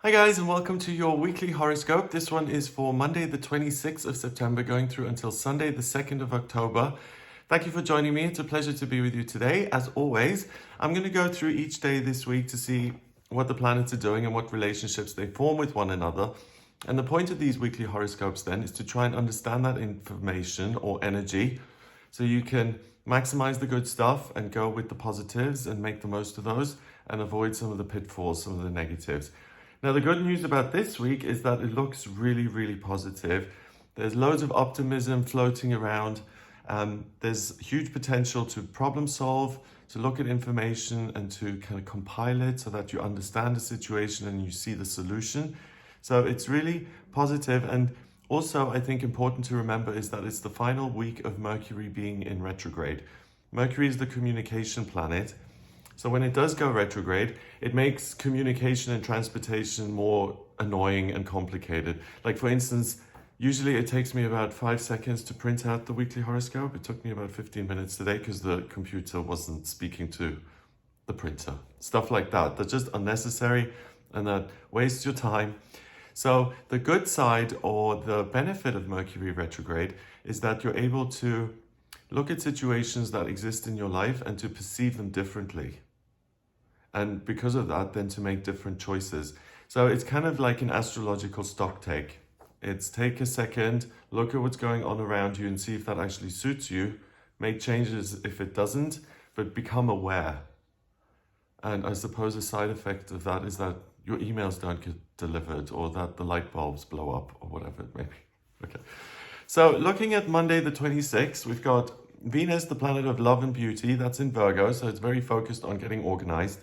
Hi guys, and welcome to your weekly horoscope. This one is for Monday the 26th of September going through until Sunday the 2nd of October. Thank you for joining me. It's a pleasure to be with you today. As always, I'm going to go through each day this week to see what the planets are doing and what relationships they form with one another. And the point of these weekly horoscopes then is to try and understand that information or energy so you can maximize the good stuff and go with the positives and make the most of those and avoid some of the pitfalls, some of the negatives. Now, the good news about this week is that it looks really, really positive. There's loads of optimism floating around. There's huge potential to problem solve, to look at information and to kind of compile it so that you understand the situation and you see the solution. So it's really positive. And also, I think important to remember is that it's the final week of Mercury being in retrograde. Mercury is the communication planet. So when it does go retrograde, it makes communication and transportation more annoying and complicated. Like for instance, usually it takes me about 5 seconds to print out the weekly horoscope. It took me about 15 minutes today because the computer wasn't speaking to the printer. Stuff like that. That's just unnecessary and that wastes your time. So the good side or the benefit of Mercury retrograde is that you're able to look at situations that exist in your life and to perceive them differently. And because of that, then to make different choices. So it's kind of like an astrological stock take. It's take a second, look at what's going on around you and see if that actually suits you. Make changes if it doesn't, but become aware. And I suppose a side effect of that is that your emails don't get delivered or that the light bulbs blow up or whatever it may be. Okay. So looking at Monday the 26th, we've got Venus, the planet of love and beauty. That's in Virgo, so it's very focused on getting organized.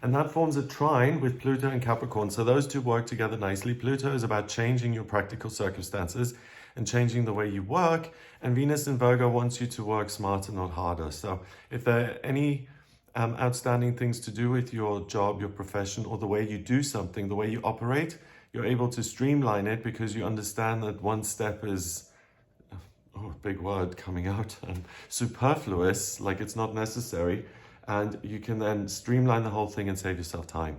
And that forms a trine with Pluto and Capricorn. So those two work together nicely. Pluto is about changing your practical circumstances and changing the way you work. And Venus in Virgo wants you to work smarter, not harder. So if there are any outstanding things to do with your job, your profession, or the way you do something, the way you operate, you're able to streamline it because you understand that one step is, big word coming out, superfluous, like it's not necessary. And you can then streamline the whole thing and save yourself time.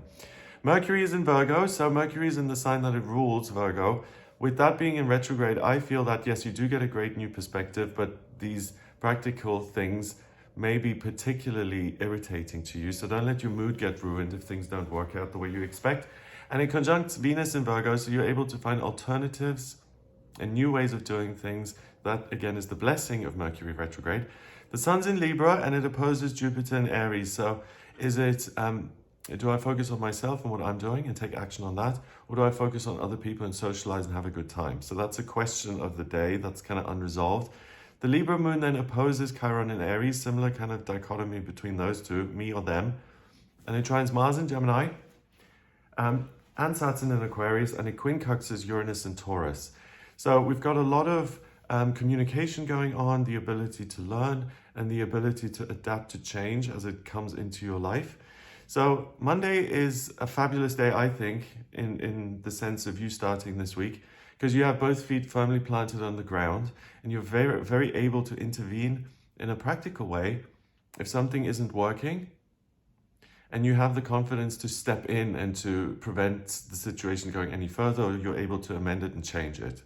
Mercury is in Virgo, so Mercury is in the sign that it rules, Virgo. With that being in retrograde, I feel that yes, you do get a great new perspective, but these practical things may be particularly irritating to you. So don't let your mood get ruined if things don't work out the way you expect. And it conjuncts Venus in Virgo, so you're able to find alternatives and new ways of doing things. That again is the blessing of Mercury retrograde. The Sun's in Libra and it opposes Jupiter in Aries. So is it, do I focus on myself and what I'm doing and take action on that? Or do I focus on other people and socialize and have a good time? So that's a question of the day that's kind of unresolved. The Libra moon then opposes Chiron in Aries, similar kind of dichotomy between those two, me or them. And it trines Mars in Gemini and Saturn in Aquarius, and it quincunxes Uranus in Taurus. So we've got a lot of communication going on, the ability to learn and the ability to adapt to change as it comes into your life. So Monday is a fabulous day, I think, in the sense of you starting this week, because you have both feet firmly planted on the ground and you're very, very able to intervene in a practical way if something isn't working, and you have the confidence to step in and to prevent the situation going any further, or you're able to amend it and change it.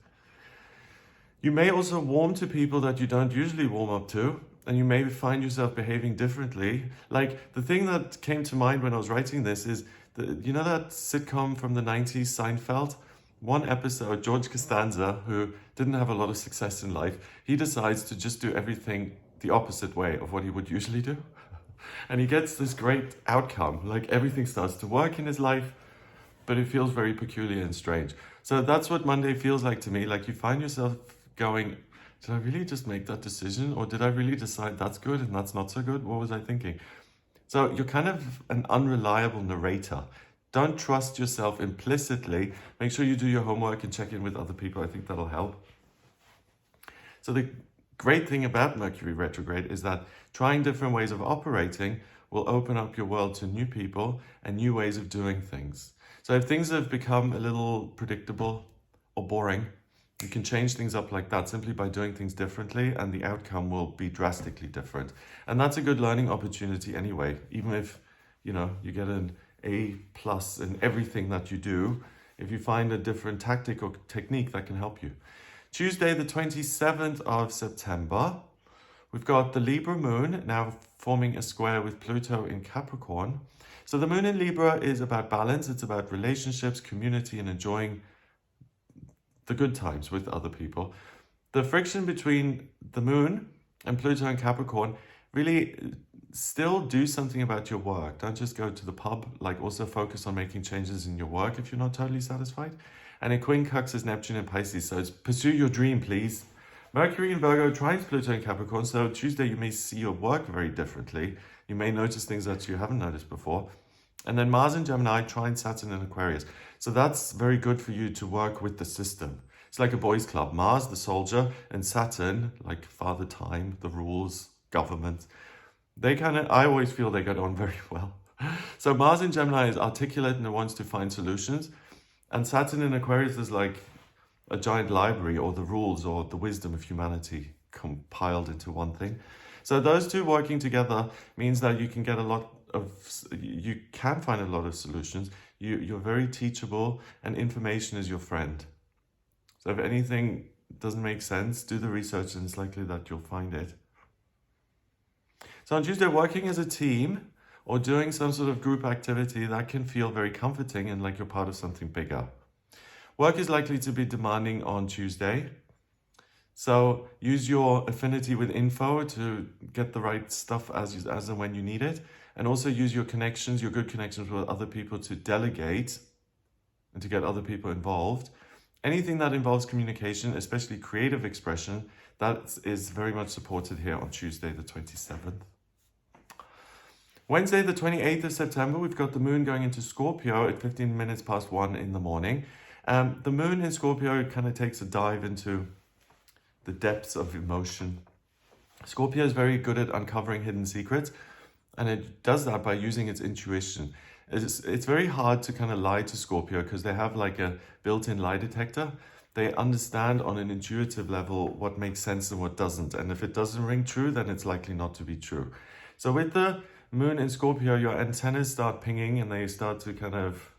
You may also warm to people that you don't usually warm up to, and you may find yourself behaving differently. Like the thing that came to mind when I was writing this is, you know that sitcom from the 90s, Seinfeld? One episode, George Costanza, who didn't have a lot of success in life, he decides to just do everything the opposite way of what he would usually do. And he gets this great outcome, like everything starts to work in his life, but it feels very peculiar and strange. So that's what Monday feels like to me. Like you find yourself going, did I really just make that decision? Or did I really decide that's good and that's not so good? What was I thinking? So you're kind of an unreliable narrator. Don't trust yourself implicitly. Make sure you do your homework and check in with other people. I think that'll help. So the great thing about Mercury retrograde is that trying different ways of operating will open up your world to new people and new ways of doing things. So if things have become a little predictable or boring, you can change things up like that simply by doing things differently, and the outcome will be drastically different. And that's a good learning opportunity anyway, even if, you get an A plus in everything that you do if you find a different tactic or technique that can help you. Tuesday, the 27th of September, we've got the Libra moon now forming a square with Pluto in Capricorn. So the moon in Libra is about balance. It's about relationships, community, and enjoying the good times with other people. The friction between the moon and Pluto and Capricorn really still do something about your work. Don't just go to the pub, like also focus on making changes in your work if you're not totally satisfied. And in quincunx is Neptune and Pisces, so it's pursue your dream, please. Mercury in Virgo trines Pluto and Capricorn, so Tuesday you may see your work very differently. You may notice things that you haven't noticed before. And then Mars in Gemini trines Saturn in Aquarius. So that's very good for you to work with the system. It's like a boys' club. Mars, the soldier, and Saturn, like Father Time, the rules, government. I always feel they get on very well. So Mars in Gemini is articulate and it wants to find solutions. And Saturn in Aquarius is like a giant library, or the rules or the wisdom of humanity compiled into one thing. So those two working together means that you can you can find a lot of solutions. You're very teachable and information is your friend. So if anything doesn't make sense, do the research and it's likely that you'll find it. So on Tuesday, working as a team or doing some sort of group activity, that can feel very comforting and like you're part of something bigger. Work is likely to be demanding on Tuesday. So use your affinity with info to get the right stuff as and when you need it. And also use your connections, your good connections with other people to delegate and to get other people involved. Anything that involves communication, especially creative expression, that is very much supported here on Tuesday, the 27th. Wednesday, the 28th of September, we've got the moon going into Scorpio at 15 minutes past 1 in the morning. The moon in Scorpio kind of takes a dive into the depths of emotion. Scorpio is very good at uncovering hidden secrets, and it does that by using its intuition. It's very hard to kind of lie to Scorpio because they have like a built-in lie detector. They understand on an intuitive level what makes sense and what doesn't. And if it doesn't ring true, then it's likely not to be true. So with the moon in Scorpio, your antennas start pinging and they start to kind of,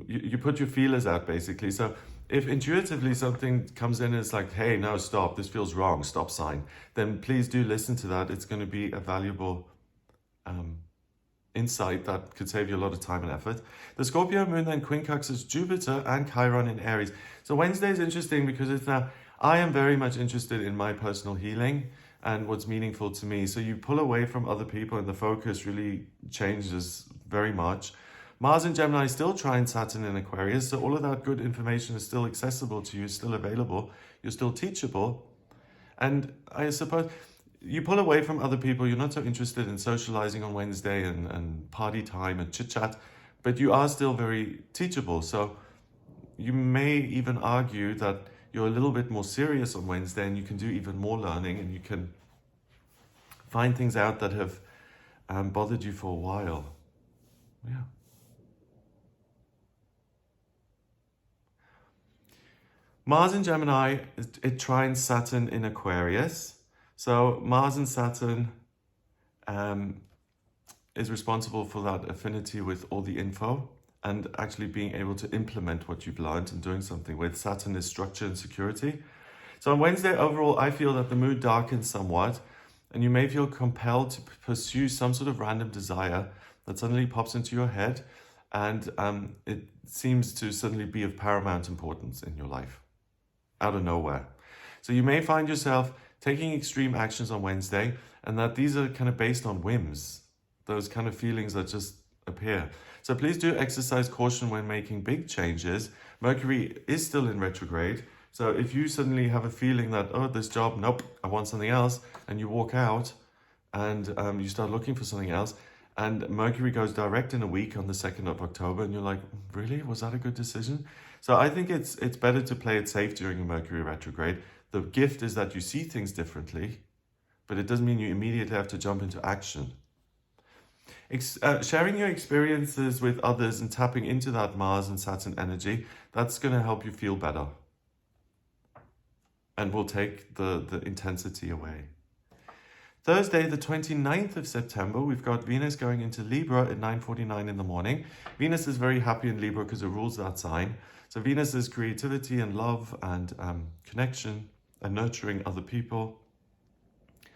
you put your feelers out basically. So if intuitively something comes in and it's like, hey, no, stop, this feels wrong, stop sign, then please do listen to that. It's going to be a valuable insight that could save you a lot of time and effort. The Scorpio moon then quincunxes Jupiter and Chiron in Aries. So Wednesday is interesting because it's now, I am very much interested in my personal healing and what's meaningful to me. So you pull away from other people and the focus really changes very much. Mars in Gemini still trines Saturn in Aquarius. So all of that good information is still accessible to you, still available. You're still teachable. And I suppose you pull away from other people. You're not so interested in socializing on Wednesday and party time and chit chat, but you are still very teachable. So you may even argue that you're a little bit more serious on Wednesday and you can do even more learning and you can find things out that have bothered you for a while. Yeah. Mars in Gemini, it trines Saturn in Aquarius. So Mars and Saturn is responsible for that affinity with all the info and actually being able to implement what you've learned and doing something with. Saturn is structure and security. So on Wednesday, overall, I feel that the mood darkens somewhat and you may feel compelled to pursue some sort of random desire that suddenly pops into your head and it seems to suddenly be of paramount importance in your life, out of nowhere. So you may find yourself taking extreme actions on Wednesday, and that these are kind of based on whims, those kind of feelings that just appear. So please do exercise caution when making big changes. Mercury is still in retrograde. So if you suddenly have a feeling that, oh, this job, nope, I want something else, and you walk out and you start looking for something else, and Mercury goes direct in a week on the 2nd of October, and you're like, really? Was that a good decision? So I think it's better to play it safe during a Mercury retrograde. The gift is that you see things differently, but it doesn't mean you immediately have to jump into action. Sharing your experiences with others and tapping into that Mars and Saturn energy, that's going to help you feel better and will take the intensity away. Thursday, the 29th of September, we've got Venus going into Libra at 9:49 in the morning. Venus is very happy in Libra because it rules that sign. So Venus is creativity and love and connection and nurturing other people,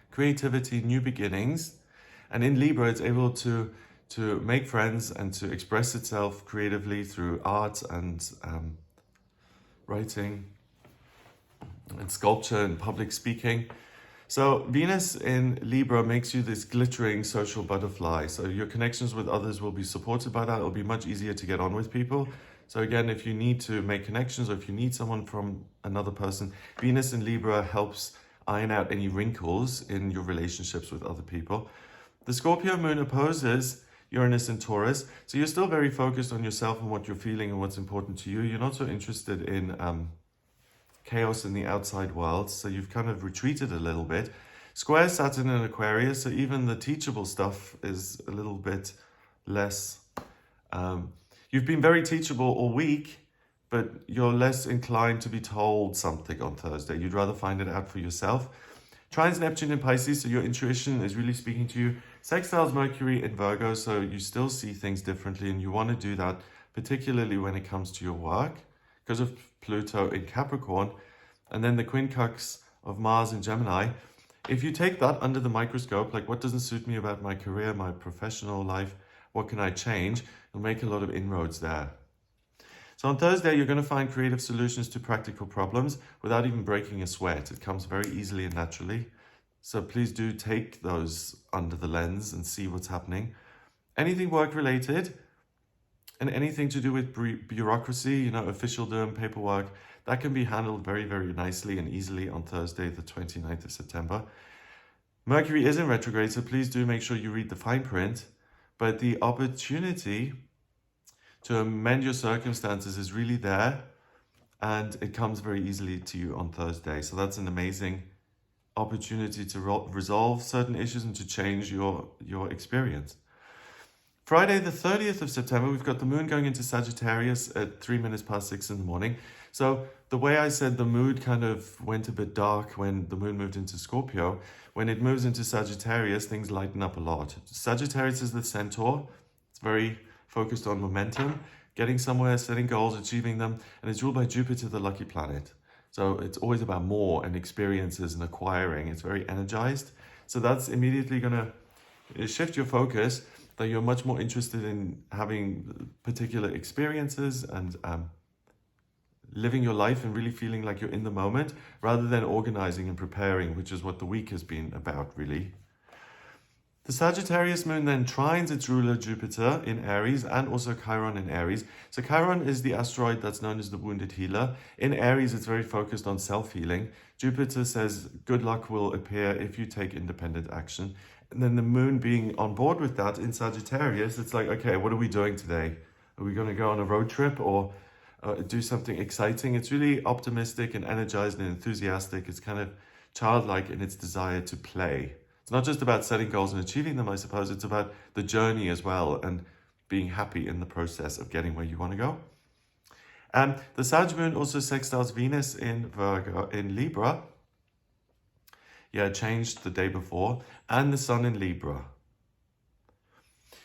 creativity, new beginnings. And in Libra, it's able to make friends and to express itself creatively through art and writing and sculpture and public speaking. So Venus in Libra makes you this glittering social butterfly. So your connections with others will be supported by that. It'll be much easier to get on with people. So again, if you need to make connections or if you need someone from another person, Venus in Libra helps iron out any wrinkles in your relationships with other people. The Scorpio moon opposes Uranus in Taurus. So you're still very focused on yourself and what you're feeling and what's important to you. You're not so interested in chaos in the outside world, so you've kind of retreated a little bit. Square Saturn in Aquarius, so even the teachable stuff is a little bit less. You've been very teachable all week, but you're less inclined to be told something on Thursday. You'd rather find it out for yourself. Trines Neptune in Pisces, so your intuition is really speaking to you. Sextiles Mercury in Virgo, so you still see things differently, and you want to do that, particularly when it comes to your work, because of Pluto in Capricorn, and then the quincunx of Mars in Gemini. If you take that under the microscope, like what doesn't suit me about my career, my professional life, what can I change? You'll make a lot of inroads there. So on Thursday, you're going to find creative solutions to practical problems without even breaking a sweat. It comes very easily and naturally. So please do take those under the lens and see what's happening. Anything work related and anything to do with bureaucracy, officialdom, paperwork, that can be handled very, very nicely and easily on Thursday, the 29th of September. Mercury is in retrograde, so please do make sure you read the fine print. But the opportunity to amend your circumstances is really there, and it comes very easily to you on Thursday. So that's an amazing opportunity to resolve certain issues and to change your experience. Friday, the 30th of September, we've got the moon going into Sagittarius at 6:03 in the morning. So the way I said the mood kind of went a bit dark when the moon moved into Scorpio, when it moves into Sagittarius, things lighten up a lot. Sagittarius is the centaur. It's very focused on momentum, getting somewhere, setting goals, achieving them, and it's ruled by Jupiter, the lucky planet. So it's always about more and experiences and acquiring. It's very energized. So that's immediately going to shift your focus, that you're much more interested in having particular experiences and living your life and really feeling like you're in the moment rather than organizing and preparing, which is what the week has been about, really. The Sagittarius moon then trines its ruler Jupiter in Aries and also Chiron in Aries. So Chiron is the asteroid that's known as the wounded healer. In Aries, it's very focused on self-healing. Jupiter says good luck will appear if you take independent action. And then the moon being on board with that in Sagittarius, it's like, okay, what are we doing today? Are we going to go on a road trip or do something exciting? It's really optimistic and energized and enthusiastic. It's kind of childlike in its desire to play. It's not just about setting goals and achieving them, I suppose. It's about the journey as well and being happy in the process of getting where you want to go. The Sag moon also sextiles Venus in Libra. Yeah, it changed the day before. And the sun in Libra.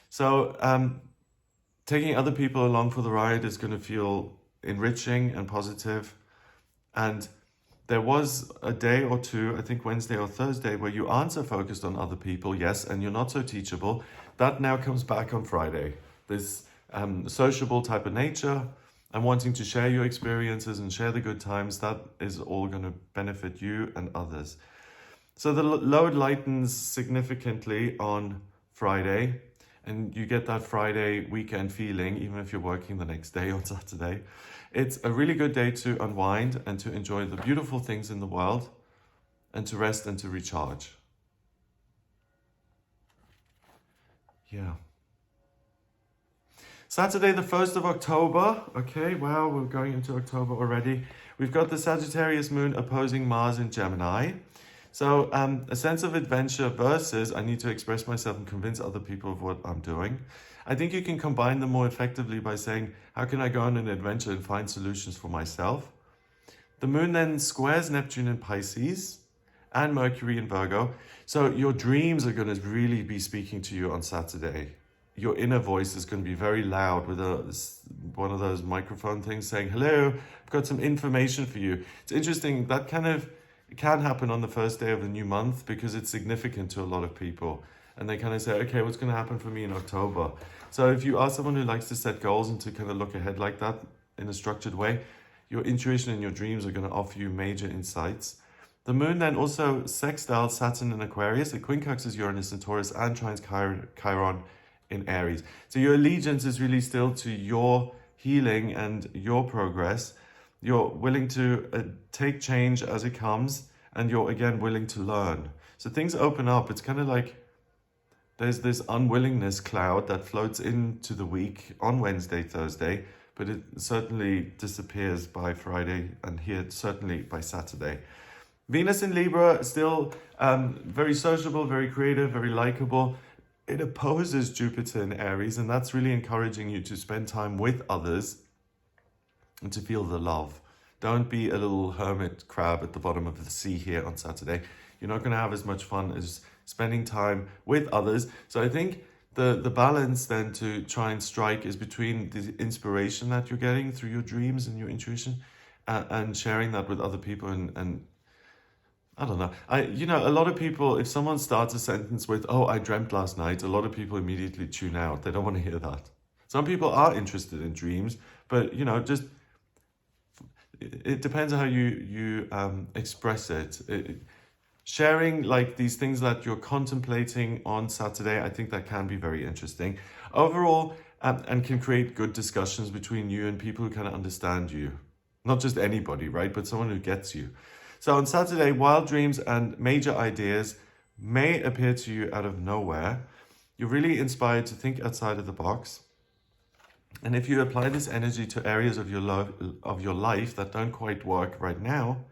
So taking other people along for the ride is going to feel enriching and positive. And there was a day or two, I think Wednesday or Thursday, where you aren't so focused on other people, yes, and you're not so teachable. That now comes back on Friday. This sociable type of nature and wanting to share your experiences and share the good times, that is all going to benefit you and others. So the load lightens significantly on Friday, and you get that Friday weekend feeling, even if you're working the next day on Saturday. It's a really good day to unwind and to enjoy the beautiful things in the world and to rest and to recharge. Yeah. Saturday, the 1st of October. Okay, wow, we're going into October already. We've got the Sagittarius moon opposing Mars in Gemini. So a sense of adventure versus I need to express myself and convince other people of what I'm doing. I think you can combine them more effectively by saying, how can I go on an adventure and find solutions for myself? The moon then squares Neptune in Pisces and Mercury in Virgo. So your dreams are going to really be speaking to you on Saturday. Your inner voice is going to be very loud with one of those microphone things saying, hello, I've got some information for you. It's interesting, that kind of can happen on the first day of the new month because it's significant to a lot of people. And they kind of say, okay, what's going to happen for me in October? So if you are someone who likes to set goals and to kind of look ahead like that in a structured way, your intuition and your dreams are going to offer you major insights. The moon then also sextiles Saturn in Aquarius. It quincunxes Uranus in Taurus and trines Chiron in Aries. So your allegiance is really still to your healing and your progress. You're willing to take change as it comes, and you're again willing to learn. So things open up. It's kind of like there's this unwillingness cloud that floats into the week on Wednesday, Thursday, but it certainly disappears by Friday, and here certainly by Saturday. Venus in Libra, still very sociable, very creative, very likable. It opposes Jupiter in Aries, and that's really encouraging you to spend time with others and to feel the love. Don't be a little hermit crab at the bottom of the sea here on Saturday. You're not going to have as much fun as spending time with others. So I think the balance then to try and strike is between the inspiration that you're getting through your dreams and your intuition and sharing that with other people and I don't know. A lot of people, if someone starts a sentence with, oh, I dreamt last night, a lot of people immediately tune out. They don't want to hear that. Some people are interested in dreams, but, just it depends on how you express it. Sharing like these things that you're contemplating on Saturday, I think that can be very interesting. Overall, and can create good discussions between you and people who kind of understand you. Not just anybody, right? But someone who gets you. So on Saturday, wild dreams and major ideas may appear to you out of nowhere. You're really inspired to think outside of the box. And if you apply this energy to areas of your life that don't quite work right now,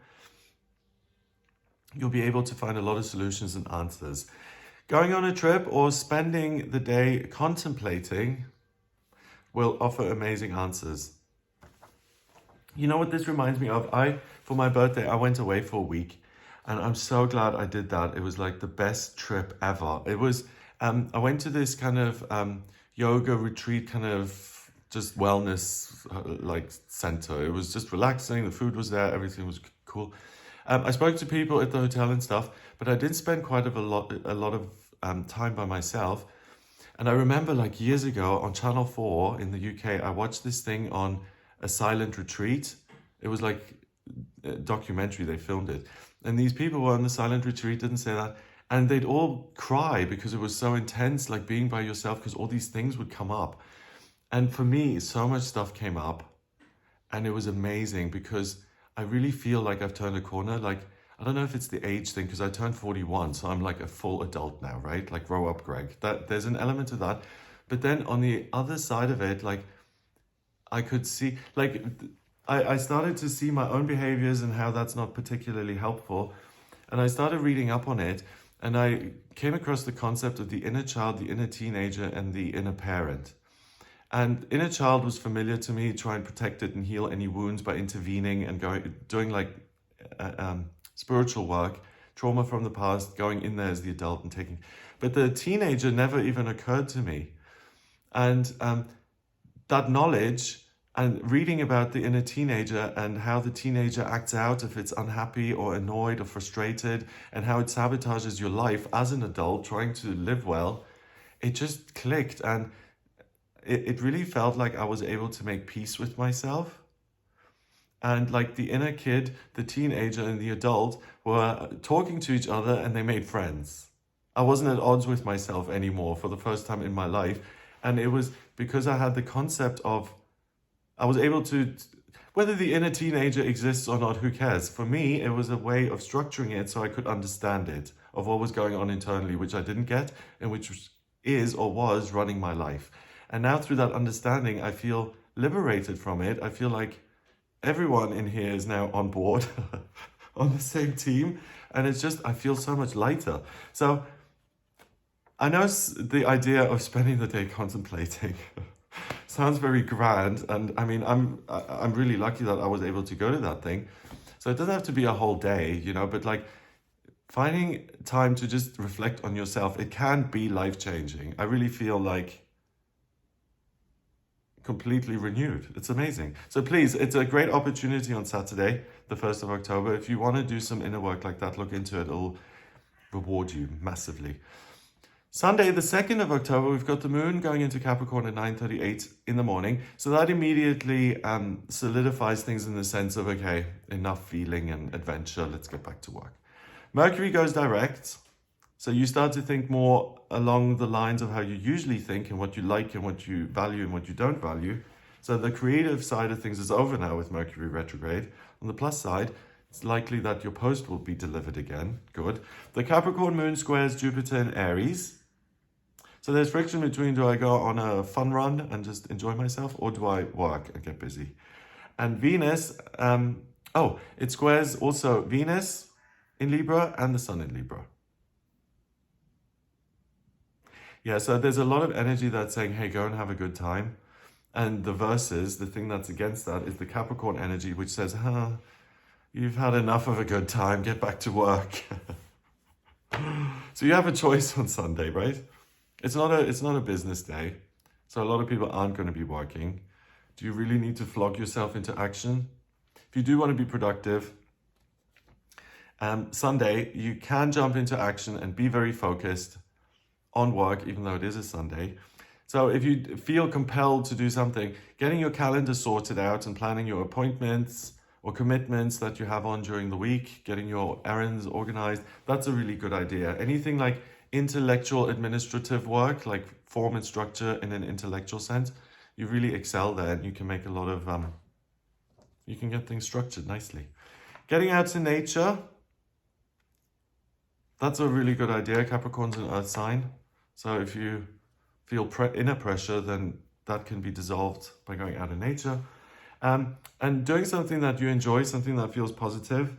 you'll be able to find a lot of solutions and answers. Going on a trip or spending the day contemplating will offer amazing answers. You know what this reminds me of? For my birthday, I went away for a week, and I'm so glad I did that. It was like the best trip ever. It was, I went to this kind of yoga retreat, kind of just wellness like center. It was just relaxing. The food was there. Everything was cool. I spoke to people at the hotel and stuff, but I did spend quite a lot of time by myself. And I remember like years ago on Channel 4 in the UK, I watched this thing on a silent retreat. It was like a documentary, they filmed it. And these people were on the silent retreat, didn't say that. And they'd all cry because it was so intense, like being by yourself, because all these things would come up. And for me, so much stuff came up. And it was amazing because I really feel like I've turned a corner. Like, I don't know if it's the age thing, because I turned 41, so I'm like a full adult now, right? Like, grow up, Greg. There's an element of that. But then on the other side of it, like, I could see, like, I started to see my own behaviors and how that's not particularly helpful. And I started reading up on it, and I came across the concept of the inner child, the inner teenager, and the inner parent. And inner child was familiar to me, try and protect it and heal any wounds by intervening and doing like spiritual work, trauma from the past, going in there as the adult and taking. But the teenager never even occurred to me. And that knowledge and reading about the inner teenager and how the teenager acts out if it's unhappy or annoyed or frustrated, and how it sabotages your life as an adult trying to live well, it just clicked. And it really felt like I was able to make peace with myself. And like the inner kid, the teenager, and the adult were talking to each other, and they made friends. I wasn't at odds with myself anymore for the first time in my life. And it was because I had the concept of, I was able to, whether the inner teenager exists or not, who cares? For me, it was a way of structuring it so I could understand it, of what was going on internally, which I didn't get, and which is or was running my life. And now through that understanding, I feel liberated from it. I feel like everyone in here is now on board, on the same team. And it's just, I feel so much lighter. So I know the idea of spending the day contemplating sounds very grand. And I mean, I'm really lucky that I was able to go to that thing. So it doesn't have to be a whole day, but like finding time to just reflect on yourself, it can be life-changing. I really feel like completely renewed. It's amazing. So please, it's a great opportunity on Saturday, the 1st of October. If you want to do some inner work like that, look into it. It'll reward you massively. Sunday, the 2nd of October, we've got the moon going into Capricorn at 9:38 in the morning. So that immediately solidifies things in the sense of, okay, enough feeling and adventure. Let's get back to work. Mercury goes direct. So you start to think more along the lines of how you usually think and what you like and what you value and what you don't value. So the creative side of things is over now with Mercury retrograde. On the plus side, it's likely that your post will be delivered again. Good. The Capricorn moon squares Jupiter in Aries. So there's friction between, do I go on a fun run and just enjoy myself, or do I work and get busy? And Venus, it squares also Venus in Libra and the Sun in Libra. Yeah, so there's a lot of energy that's saying, hey, go and have a good time. And the verses, the thing that's against that is the Capricorn energy, which says, you've had enough of a good time, get back to work. So you have a choice on Sunday, right? It's not a business day. So a lot of people aren't going to be working. Do you really need to flog yourself into action? If you do want to be productive, Sunday, you can jump into action and be very focused on work, even though it is a Sunday. So if you feel compelled to do something, getting your calendar sorted out and planning your appointments or commitments that you have on during the week, getting your errands organized, that's a really good idea. Anything like intellectual administrative work, like form and structure in an intellectual sense, you really excel there, and you can make a lot of, you can get things structured nicely. Getting out to nature, that's a really good idea. Capricorn's an earth sign. So if you feel inner pressure, then that can be dissolved by going out in nature. And doing something that you enjoy, something that feels positive.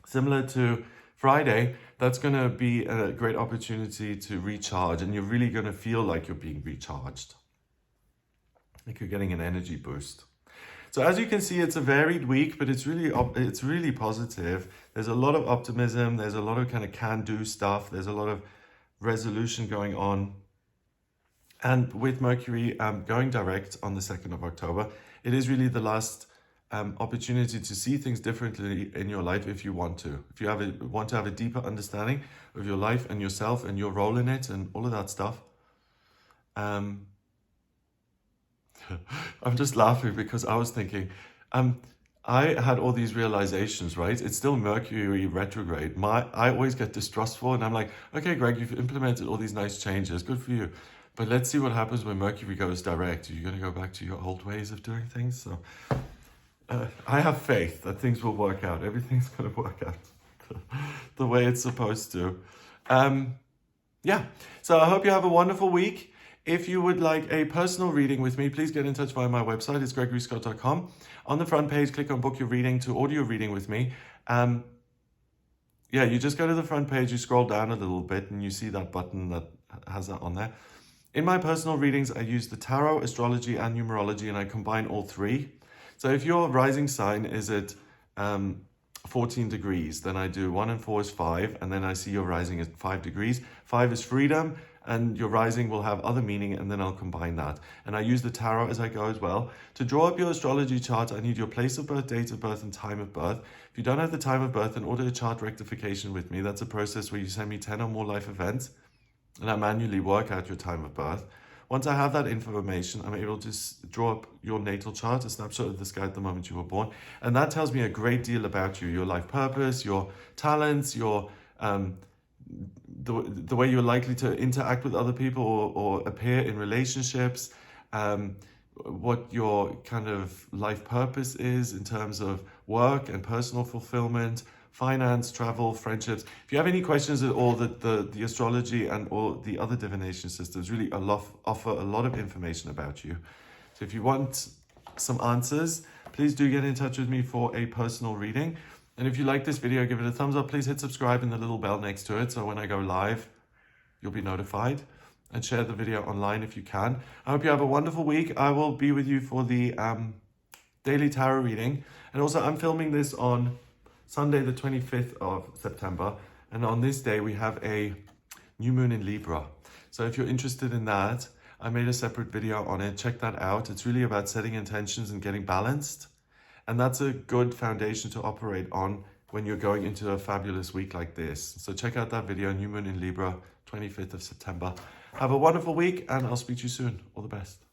Similar to Friday, that's going to be a great opportunity to recharge, and you're really going to feel like you're being recharged. Like you're getting an energy boost. So as you can see, it's a varied week, but it's really positive. There's a lot of optimism. There's a lot of kind of can-do stuff. There's a lot of resolution going on. And with Mercury going direct on the 2nd of October, it is really the last opportunity to see things differently in your life if you want to. If you want to have a deeper understanding of your life and yourself and your role in it and all of that stuff. I'm just laughing because I was thinking, I had all these realizations, right? It's still Mercury retrograde. I always get distrustful, and I'm like, okay, Greg, you've implemented all these nice changes. Good for you. But let's see what happens when Mercury goes direct. Are you going to go back to your old ways of doing things? So I have faith that things will work out. Everything's going to work out the way it's supposed to. Yeah. So I hope you have a wonderful week. If you would like a personal reading with me, please get in touch via my website. It's gregoryscott.com. On the front page, click on book your reading to audio reading with me. You just go to the front page, you scroll down a little bit, and you see that button that has that on there. In my personal readings, I use the tarot, astrology, and numerology, and I combine all three. So if your rising sign is at 14 degrees, then I do 1 and 4 is 5, and then I see your rising at 5 degrees. 5 is freedom, and your rising will have other meaning, and then I'll combine that. And I use the tarot as I go as well. To draw up your astrology chart, I need your place of birth, date of birth, and time of birth. If you don't have the time of birth, then order a chart rectification with me. That's a process where you send me 10 or more life events, and I manually work out your time of birth. Once I have that information, I'm able to draw up your natal chart, a snapshot of the sky at the moment you were born. And that tells me a great deal about you, your life purpose, your talents, your the way you're likely to interact with other people or appear in relationships, what your kind of life purpose is in terms of work and personal fulfillment, finance, travel, friendships. If you have any questions at all, the astrology and all the other divination systems really offer a lot of information about you. So if you want some answers, please do get in touch with me for a personal reading. And if you like this video, give it a thumbs up. Please hit subscribe and the little bell next to it, so when I go live, you'll be notified. And share the video online if you can. I hope you have a wonderful week. I will be with you for the daily tarot reading. And also, I'm filming this on Sunday, the 25th of September. And on this day, we have a new moon in Libra. So if you're interested in that, I made a separate video on it. Check that out. It's really about setting intentions and getting balanced. And that's a good foundation to operate on when you're going into a fabulous week like this. So check out that video, New Moon in Libra, 25th of September. Have a wonderful week, and I'll speak to you soon. All the best.